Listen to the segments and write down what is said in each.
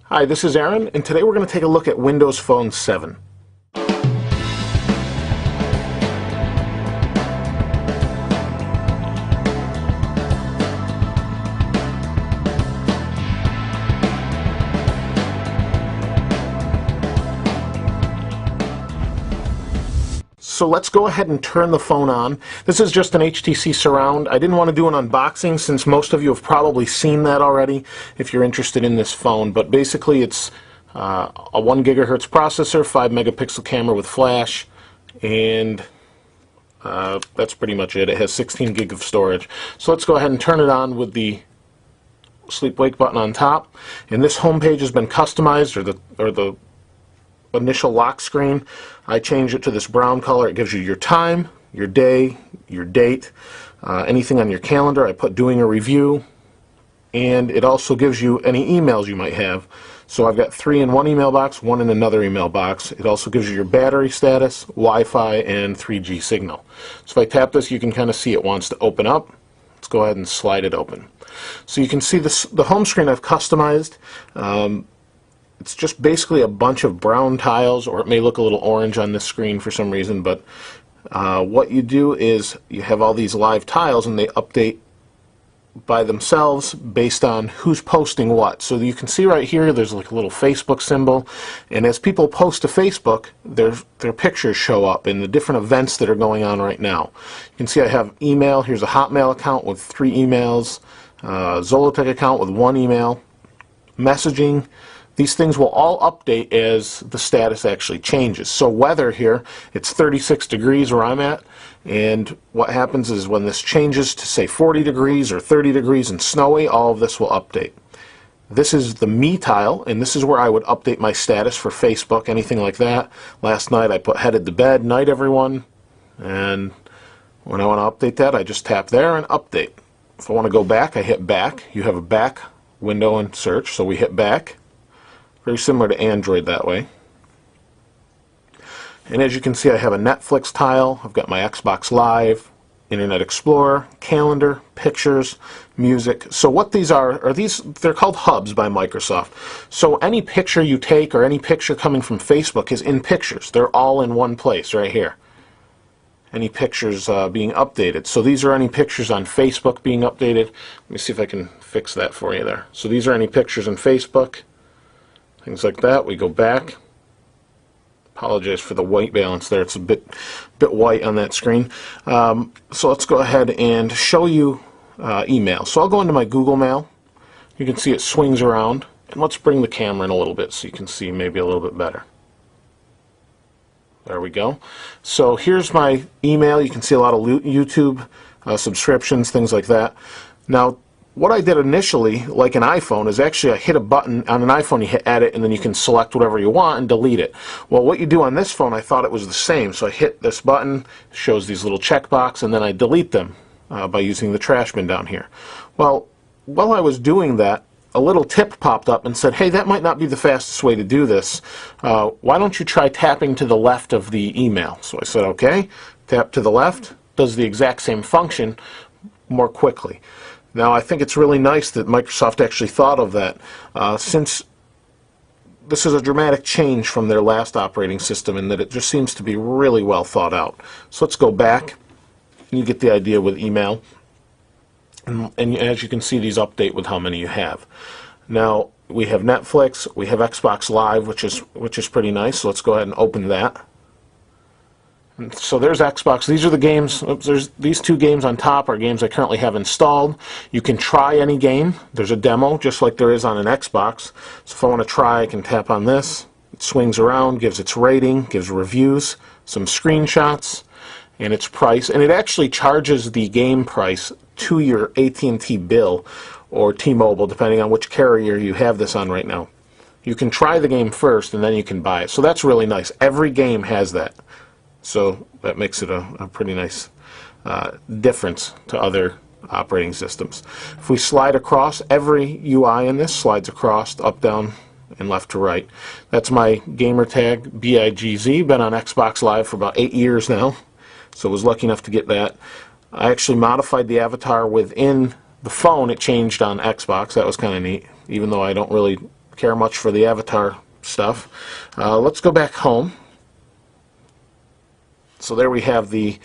Hi, this is Aaron, and today we're going to take a look at Windows Phone 7. So let's go ahead and turn the phone on. This is just an HTC Surround. I didn't want to do an unboxing since most of you have probably seen that already if you're interested in this phone. But basically it's a 1 gigahertz processor, 5 megapixel camera with flash, and that's pretty much it. It has 16 gig of storage. So let's go ahead and turn it on with the sleep wake button on top. And this home page has been customized, or the initial lock screen. I changed it to this brown color. It gives you your time, your day, your date, anything on your calendar. I put doing a review, and it also gives you any emails you might have. So I've got 3 in one email box, 1 in another email box. It also gives you your battery status, Wi-Fi, and 3G signal. So if I tap this, you can kind of see it wants to open up. Let's go ahead and slide it open. So you can see this, the home screen I've customized. It's just basically a bunch of brown tiles, or it may look a little orange on this screen for some reason, but what you do is you have all these live tiles and they update by themselves based on who's posting what. So you can see right here there's like a little Facebook symbol, and as people post to Facebook, their pictures show up in the different events that are going on right now. You can see I have email. Here's a Hotmail account with 3 emails, Zollotech account with 1 email, messaging. These things will all update as the status actually changes. So weather here, it's 36 degrees where I'm at, and what happens is when this changes to say 40 degrees or 30 degrees and snowy, all of this will update. This is the Me tile, and this is where I would update my status for Facebook, anything like that. Last night I put headed to bed, night everyone, and when I want to update that I just tap there and update. If I want to go back, I hit back. You have a back window and search, so we hit back. Very similar to Android that way. And as you can see, I have a Netflix tile. I've got my Xbox Live, Internet Explorer, calendar, pictures, music. So what these are these, they're called hubs by Microsoft. So any picture you take or any picture coming from Facebook is in pictures. They're all in one place right here. Any pictures being updated. So these are any pictures on Facebook being updated. Let me see if I can fix that for you there. So these are any pictures on Facebook. Things like that. We go back. Apologize for the white balance there. It's a bit white on that screen. So let's go ahead and show you email. So I'll go into my Google Mail. You can see it swings around. And let's bring the camera in a little bit so you can see maybe a little bit better. There we go. So here's my email. You can see a lot of YouTube subscriptions, things like that. Now, what I did initially, like an iPhone, is actually I hit a button. On an iPhone you hit edit and then you can select whatever you want and delete it. Well, what you do on this phone, I thought it was the same. So I hit this button, shows these little checkbox, and then I delete them by using the trash bin down here. Well, while I was doing that, a little tip popped up and said, hey, that might not be the fastest way to do this. Why don't you try tapping to the left of the email? So I said, okay, tap to the left, does the exact same function more quickly. Now, I think it's really nice that Microsoft actually thought of that, since this is a dramatic change from their last operating system, and that it just seems to be really well thought out. So let's go back, and you get the idea with email. And as you can see, these update with how many you have. Now, we have Netflix, we have Xbox Live, which is pretty nice. So let's go ahead and open that. So there's Xbox. These are the games. There's these 2 games on top are games I currently have installed. You can try any game. There's a demo just like there is on an Xbox. So if I want to try, I can tap on this. It swings around, gives its rating, gives reviews, some screenshots, and its price. And it actually charges the game price to your AT&T bill or T-Mobile, depending on which carrier you have this on right now. You can try the game first and then you can buy it. So that's really nice. Every game has that. So that makes it a pretty nice difference to other operating systems. If we slide across, every UI in this slides across, up, down, and left to right. That's my gamer tag, BIGZ. Been on Xbox Live for about 8 years now, so was lucky enough to get that. I actually modified the avatar within the phone. It changed on Xbox. That was kind of neat, even though I don't really care much for the avatar stuff. Let's go back home. So there we have the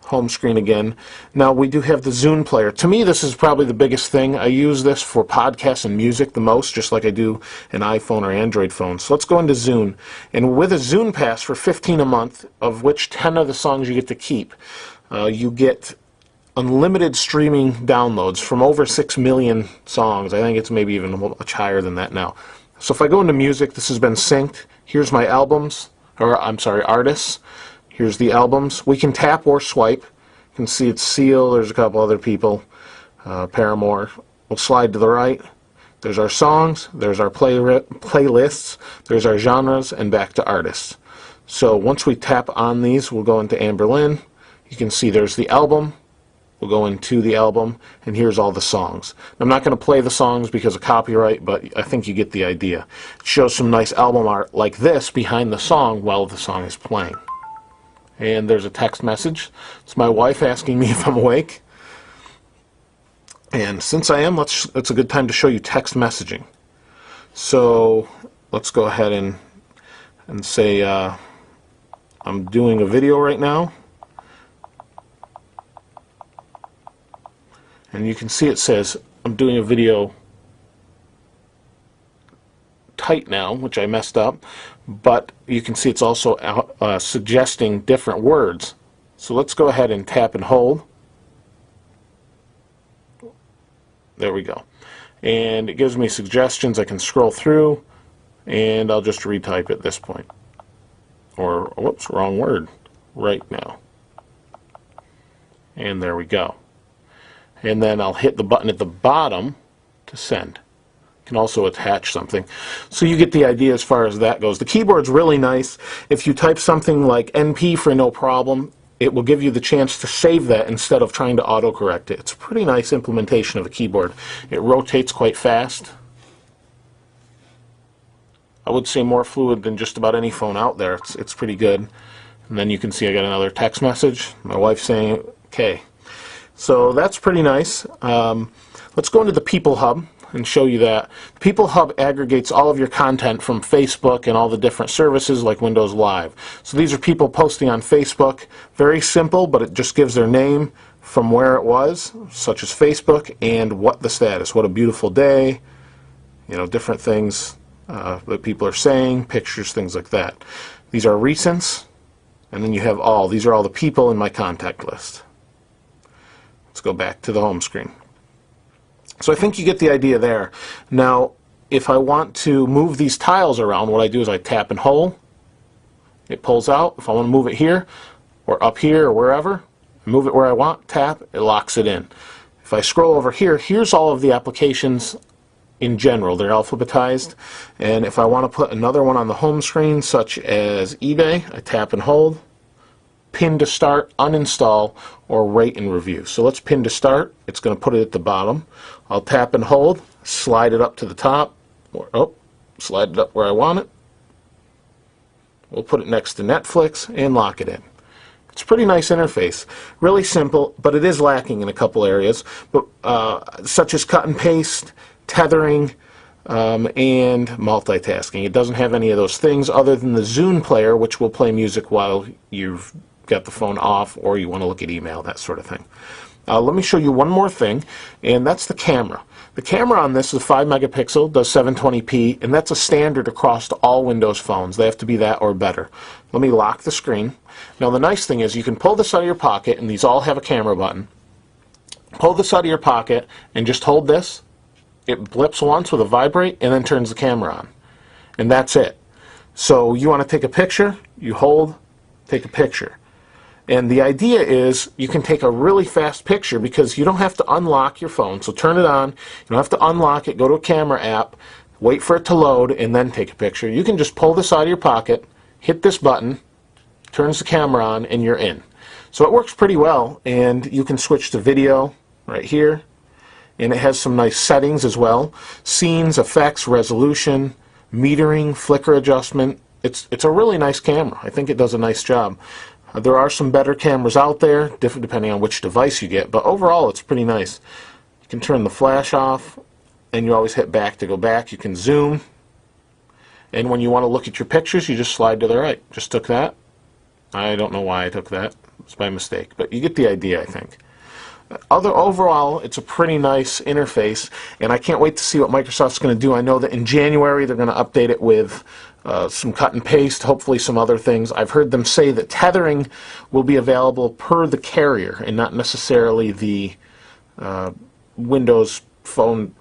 home screen again. Now we do have the Zune player. To me, this is probably the biggest thing. I use this for podcasts and music the most, just like I do an iPhone or Android phone. So let's go into Zune. And with a Zune Pass for $15 a month, of which 10 of the songs you get to keep, you get unlimited streaming downloads from over 6 million songs. I think it's maybe even much higher than that now. So if I go into music, this has been synced. Here's my albums, or I'm sorry, artists. Here's the albums. We can tap or swipe. You can see it's Seal. There's a couple other people. Paramore. We'll slide to the right. There's our songs. There's our playlists. There's our genres, and back to artists. So once we tap on these, we'll go into Anberlin. You can see there's the album. We'll go into the album, and here's all the songs. I'm not going to play the songs because of copyright, but I think you get the idea. It shows some nice album art like this behind the song while the song is playing. And there's a text message. It's my wife asking me if I'm awake. And since I am, it's a good time to show you text messaging. So let's go ahead and say I'm doing a video right now. And you can see it says I'm doing a video tight now, which I messed up, but you can see it's also suggesting different words. So let's go ahead and tap and hold. There we go. And it gives me suggestions. I can scroll through, and I'll just retype at this point. Or, whoops, wrong word. Right now. And there we go. And then I'll hit the button at the bottom to send. Can also attach something. So you get the idea as far as that goes. The keyboard's really nice. If you type something like NP for no problem, it will give you the chance to save that instead of trying to autocorrect it. It's a pretty nice implementation of a keyboard. It rotates quite fast. I would say more fluid than just about any phone out there. It's pretty good. And then you can see I got another text message. My wife saying, okay. So that's pretty nice. Let's go into the People Hub and show you that. The People Hub aggregates all of your content from Facebook and all the different services like Windows Live. So these are people posting on Facebook. Very simple, but it just gives their name from where it was, such as Facebook, and what the status. What a beautiful day. You know, different things that people are saying, pictures, things like that. These are recents, and then you have all. These are all the people in my contact list. Let's go back to the home screen. So I think you get the idea there. Now, if I want to move these tiles around, what I do is I tap and hold. It pulls out. If I want to move it here, or up here, or wherever, move it where I want, tap, it locks it in. If I scroll over here, here's all of the applications in general. They're alphabetized. And if I want to put another one on the home screen, such as eBay, I tap and hold. Pin to start, uninstall, or rate and review. So let's pin to start. It's going to put it at the bottom. I'll tap and hold, slide it up to the top, or slide it up where I want it. We'll put it next to Netflix and lock it in. It's a pretty nice interface. Really simple, but it is lacking in a couple areas, but such as cut and paste, tethering, and multitasking. It doesn't have any of those things other than the Zune player, which will play music while you've got the phone off or you want to look at email, that sort of thing. Let me show you one more thing, and that's the camera. The camera on this is 5 megapixel, does 720p, and that's a standard across all Windows phones. They have to be that or better. Let me lock the screen. Now the nice thing is you can pull this out of your pocket, and these all have a camera button. Pull this out of your pocket and just hold this. It blips once with a vibrate and then turns the camera on. And that's it. So you want to take a picture, you hold, take a picture. And the idea is you can take a really fast picture because you don't have to unlock your phone. So turn it on. You don't have to unlock it. Go to a camera app, wait for it to load, and then take a picture. You can just pull this out of your pocket, hit this button, turns the camera on, and you're in. So it works pretty well, and you can switch to video right here. And it has some nice settings as well. Scenes, effects, resolution, metering, flicker adjustment. It's a really nice camera. I think it does a nice job. There are some better cameras out there, different depending on which device you get, but overall it's pretty nice. You can turn the flash off, and you always hit back to go back. You can zoom, and when you want to look at your pictures, you just slide to the right. Just took that. I don't know why I took that. It's by mistake, but you get the idea, I think. Overall, it's a pretty nice interface, and I can't wait to see what Microsoft's going to do. I know that in January they're going to update it with some cut and paste, hopefully some other things. I've heard them say that tethering will be available per the carrier and not necessarily the Windows Phone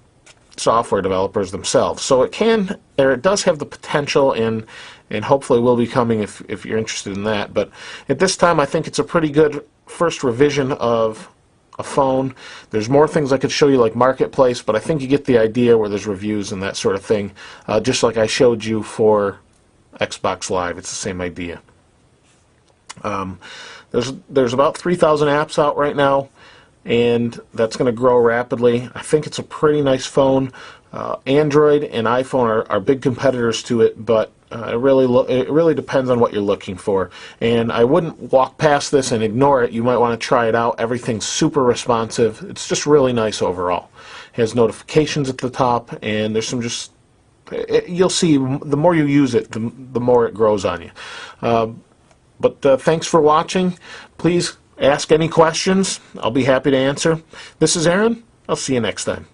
software developers themselves. So it can, or it does have the potential, and hopefully will be coming if you're interested in that. But at this time, I think it's a pretty good first revision of a phone. There's more things I could show you, like Marketplace, but I think you get the idea where there's reviews and that sort of thing. Just like I showed you for Xbox Live, it's the same idea. There's about 3,000 apps out right now, and that's going to grow rapidly. I think it's a pretty nice phone. Android and iPhone are big competitors to it, but it really depends on what you're looking for. And I wouldn't walk past this and ignore it. You might want to try it out. Everything's super responsive. It's just really nice overall. It has notifications at the top, and there's some you'll see the more you use it, the more it grows on you. But thanks for watching. Please ask any questions. I'll be happy to answer. This is Aaron. I'll see you next time.